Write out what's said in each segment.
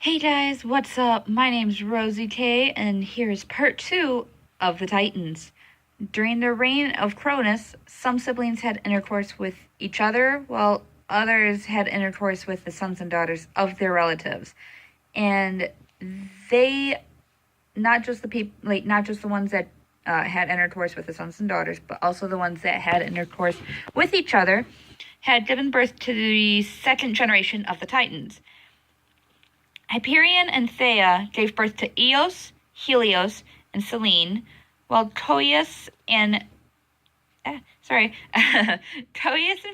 Hey guys, what's up? My name's Rosie K, and here's part 2 of the Titans. During the reign of Cronus, some siblings had intercourse with each other, while others had intercourse with the sons and daughters of their relatives. And they, not just the ones that had intercourse with the sons and daughters, but also the ones that had intercourse with each other, had given birth to the second generation of the Titans. Hyperion and Theia gave birth to Eos, Helios, and Selene, while Coeus and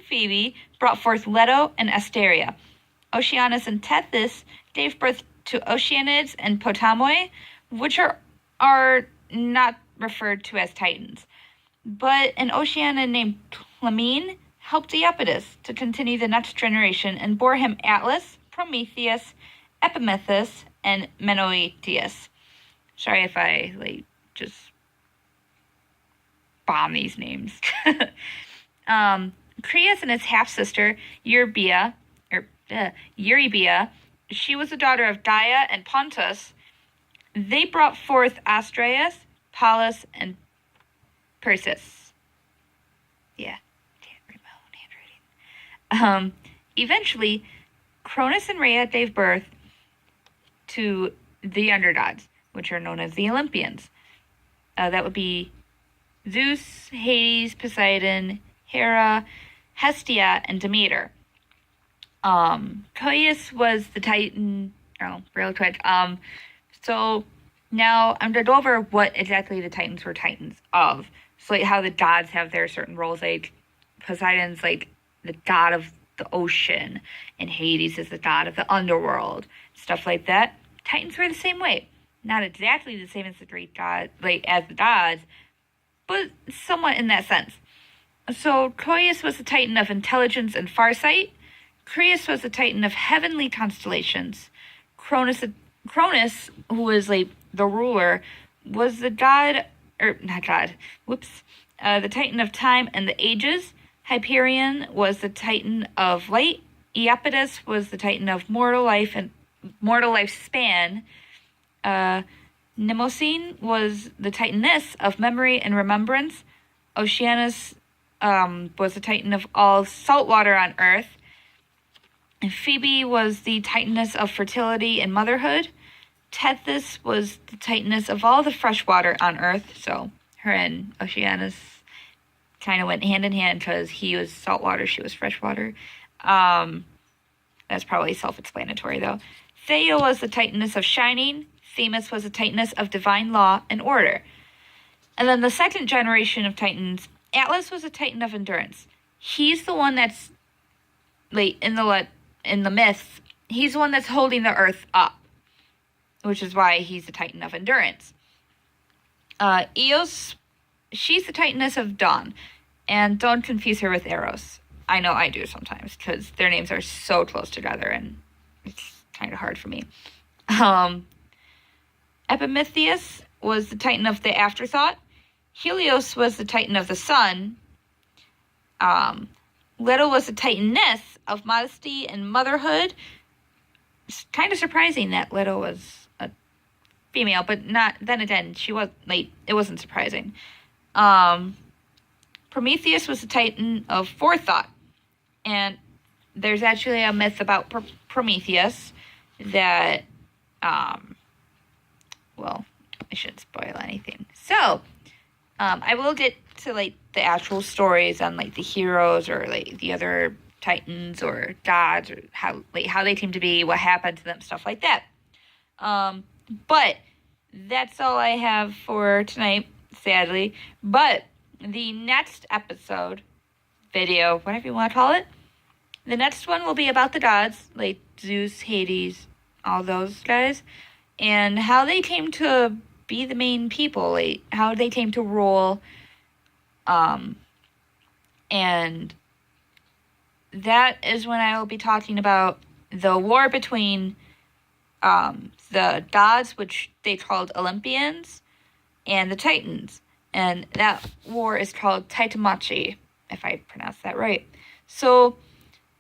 Phoebe brought forth Leto and Asteria. Oceanus and Tethys gave birth to Oceanids and Potamoi, which are not referred to as Titans. But an Oceanid named Clymene helped Iapetus to continue the next generation and bore him Atlas, Prometheus, Epimetheus, and Menoetius. Sorry if I just bomb these names. Creus and his half-sister Eurybia, she was the daughter of Gaia and Pontus. They brought forth Astraeus, Pallas, and Persis. Yeah, can't read my own handwriting. Eventually, Cronus and Rhea gave birth to the undergods, which are known as the Olympians. That would be Zeus, Hades, Poseidon, Hera, Hestia, and Demeter. Coeus was the Titan. Oh, real quick. So now I'm going to go over what exactly the Titans were Titans of. So how the gods have their certain roles. Poseidon's the god of the ocean, and Hades is the god of the underworld, stuff like that. Titans were the same way. Not exactly the same as the Greek god, as the gods, but somewhat in that sense. So Coeus was the Titan of intelligence and farsight. Creus was the Titan of heavenly constellations. Cronus, who was the ruler, was the god, the Titan of time and the ages. Hyperion was the Titan of light. Iapetus was the Titan of mortal life and mortal lifespan. Mnemosyne was the Titaness of memory and remembrance. Oceanus was the Titan of all salt water on earth. And Phoebe was the Titaness of fertility and motherhood. Tethys was the Titaness of all the fresh water on earth. So her and Oceanus kind of went hand in hand because he was saltwater, she was freshwater. That's probably self-explanatory, though. Theia was the Titaness of shining. Themis was the Titaness of divine law and order. And then the second generation of Titans, Atlas was a Titan of endurance. He's the one that's, in the myth, he's the one that's holding the earth up, which is why he's the Titan of endurance. Eos, she's the Titaness of dawn. And don't confuse her with Eros. I know I do sometimes, because their names are so close together, and it's kind of hard for me. Epimetheus was the Titan of the afterthought. Helios was the Titan of the sun. Leto was the Titaness of modesty and motherhood. It's kind of surprising that Leto was a female, but not. Then again, she was it wasn't surprising. Prometheus was the Titan of forethought. And there's actually a myth about Prometheus that, I shouldn't spoil anything. So, I will get to, the actual stories on, the heroes or, the other Titans or gods or how they came to be, what happened to them, stuff like that. But that's all I have for tonight, sadly. But the next episode, video, whatever you want to call it, the next one will be about the gods, Zeus, Hades, all those guys, and how they came to be the main people, how they came to rule, and that is when I will be talking about the war between the gods, which they called Olympians, and the Titans. And that war is called Titanomachi, if I pronounce that right. So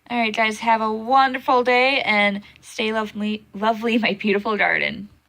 All right, guys, have a wonderful day and stay lovely, lovely, my beautiful garden.